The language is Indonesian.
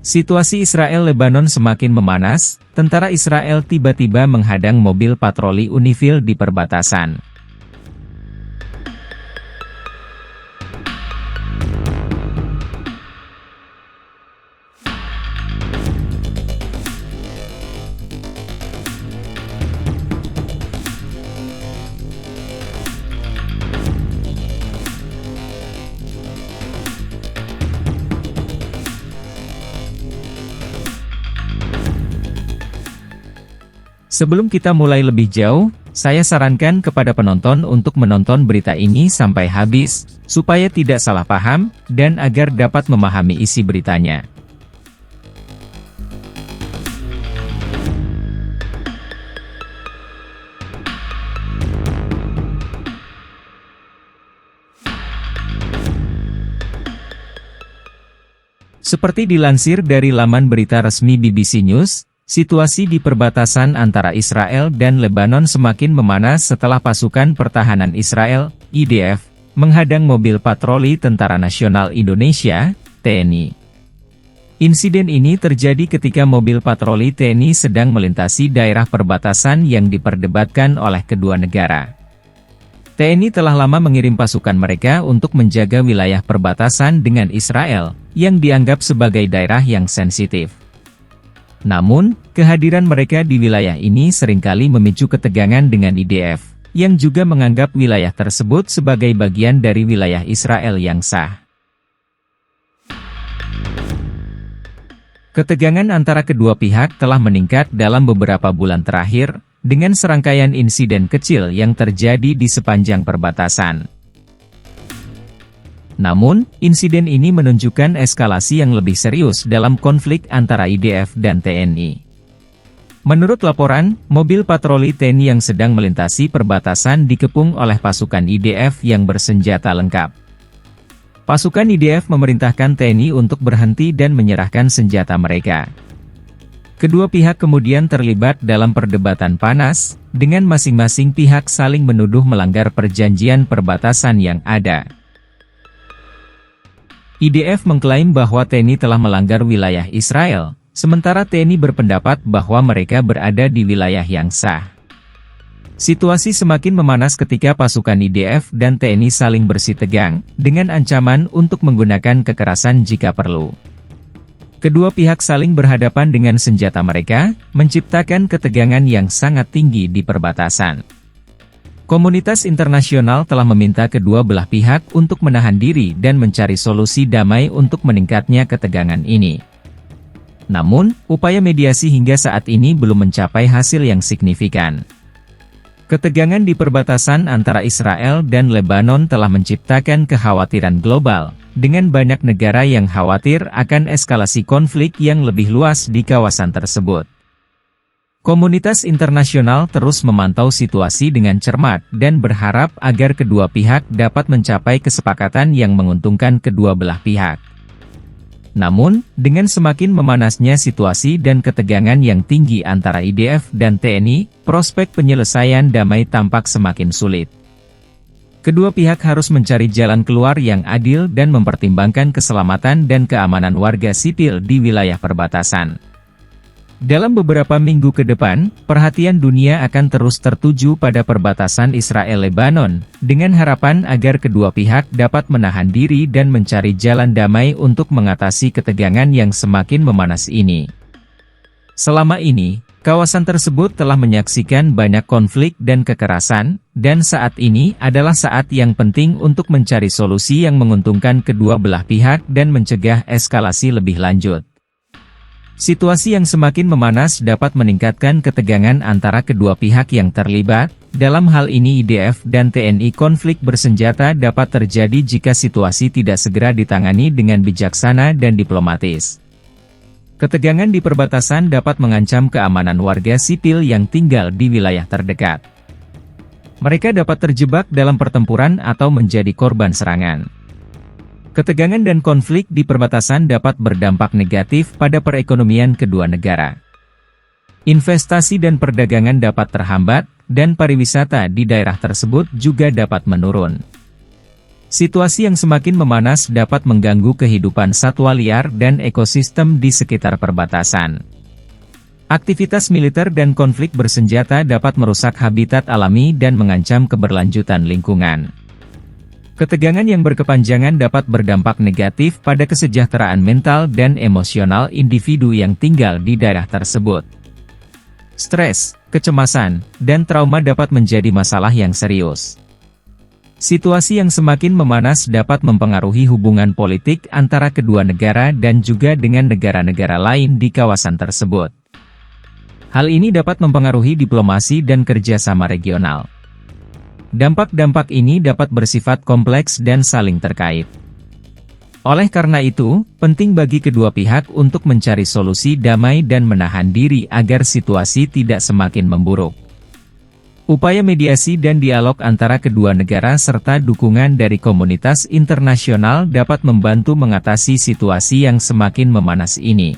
Situasi Israel-Lebanon semakin memanas, tentara Israel tiba-tiba menghadang mobil patroli Unifil di perbatasan. Sebelum kita mulai lebih jauh, saya sarankan kepada penonton untuk menonton berita ini sampai habis, supaya tidak salah paham, dan agar dapat memahami isi beritanya. Seperti dilansir dari laman berita resmi BBC News, situasi di perbatasan antara Israel dan Lebanon semakin memanas setelah pasukan pertahanan Israel, IDF, menghadang mobil patroli Tentara Nasional Indonesia, TNI. Insiden ini terjadi ketika mobil patroli TNI sedang melintasi daerah perbatasan yang diperdebatkan oleh kedua negara. TNI telah lama mengirim pasukan mereka untuk menjaga wilayah perbatasan dengan Israel, yang dianggap sebagai daerah yang sensitif. Namun, kehadiran mereka di wilayah ini seringkali memicu ketegangan dengan IDF, yang juga menganggap wilayah tersebut sebagai bagian dari wilayah Israel yang sah. Ketegangan antara kedua pihak telah meningkat dalam beberapa bulan terakhir, dengan serangkaian insiden kecil yang terjadi di sepanjang perbatasan. Namun, insiden ini menunjukkan eskalasi yang lebih serius dalam konflik antara IDF dan TNI. Menurut laporan, mobil patroli TNI yang sedang melintasi perbatasan dikepung oleh pasukan IDF yang bersenjata lengkap. Pasukan IDF memerintahkan TNI untuk berhenti dan menyerahkan senjata mereka. Kedua pihak kemudian terlibat dalam perdebatan panas, dengan masing-masing pihak saling menuduh melanggar perjanjian perbatasan yang ada. IDF mengklaim bahwa TNI telah melanggar wilayah Israel, sementara TNI berpendapat bahwa mereka berada di wilayah yang sah. Situasi semakin memanas ketika pasukan IDF dan TNI saling bersitegang, dengan ancaman untuk menggunakan kekerasan jika perlu. Kedua pihak saling berhadapan dengan senjata mereka, menciptakan ketegangan yang sangat tinggi di perbatasan. Komunitas internasional telah meminta kedua belah pihak untuk menahan diri dan mencari solusi damai untuk meningkatnya ketegangan ini. Namun, upaya mediasi hingga saat ini belum mencapai hasil yang signifikan. Ketegangan di perbatasan antara Israel dan Lebanon telah menciptakan kekhawatiran global, dengan banyak negara yang khawatir akan eskalasi konflik yang lebih luas di kawasan tersebut. Komunitas internasional terus memantau situasi dengan cermat dan berharap agar kedua pihak dapat mencapai kesepakatan yang menguntungkan kedua belah pihak. Namun, dengan semakin memanasnya situasi dan ketegangan yang tinggi antara IDF dan TNI, prospek penyelesaian damai tampak semakin sulit. Kedua pihak harus mencari jalan keluar yang adil dan mempertimbangkan keselamatan dan keamanan warga sipil di wilayah perbatasan. Dalam beberapa minggu ke depan, perhatian dunia akan terus tertuju pada perbatasan Israel-Lebanon, dengan harapan agar kedua pihak dapat menahan diri dan mencari jalan damai untuk mengatasi ketegangan yang semakin memanas ini. Selama ini, kawasan tersebut telah menyaksikan banyak konflik dan kekerasan, dan saat ini adalah saat yang penting untuk mencari solusi yang menguntungkan kedua belah pihak dan mencegah eskalasi lebih lanjut. Situasi yang semakin memanas dapat meningkatkan ketegangan antara kedua pihak yang terlibat. Dalam hal ini IDF dan TNI. Konflik bersenjata dapat terjadi jika situasi tidak segera ditangani dengan bijaksana dan diplomatis. Ketegangan di perbatasan dapat mengancam keamanan warga sipil yang tinggal di wilayah terdekat. Mereka dapat terjebak dalam pertempuran atau menjadi korban serangan. Ketegangan dan konflik di perbatasan dapat berdampak negatif pada perekonomian kedua negara. Investasi dan perdagangan dapat terhambat, dan pariwisata di daerah tersebut juga dapat menurun. Situasi yang semakin memanas dapat mengganggu kehidupan satwa liar dan ekosistem di sekitar perbatasan. Aktivitas militer dan konflik bersenjata dapat merusak habitat alami dan mengancam keberlanjutan lingkungan. Ketegangan yang berkepanjangan dapat berdampak negatif pada kesejahteraan mental dan emosional individu yang tinggal di daerah tersebut. Stres, kecemasan, dan trauma dapat menjadi masalah yang serius. Situasi yang semakin memanas dapat mempengaruhi hubungan politik antara kedua negara dan juga dengan negara-negara lain di kawasan tersebut. Hal ini dapat mempengaruhi diplomasi dan kerjasama regional. Dampak-dampak ini dapat bersifat kompleks dan saling terkait. Oleh karena itu, penting bagi kedua pihak untuk mencari solusi damai dan menahan diri agar situasi tidak semakin memburuk. Upaya mediasi dan dialog antara kedua negara serta dukungan dari komunitas internasional dapat membantu mengatasi situasi yang semakin memanas ini.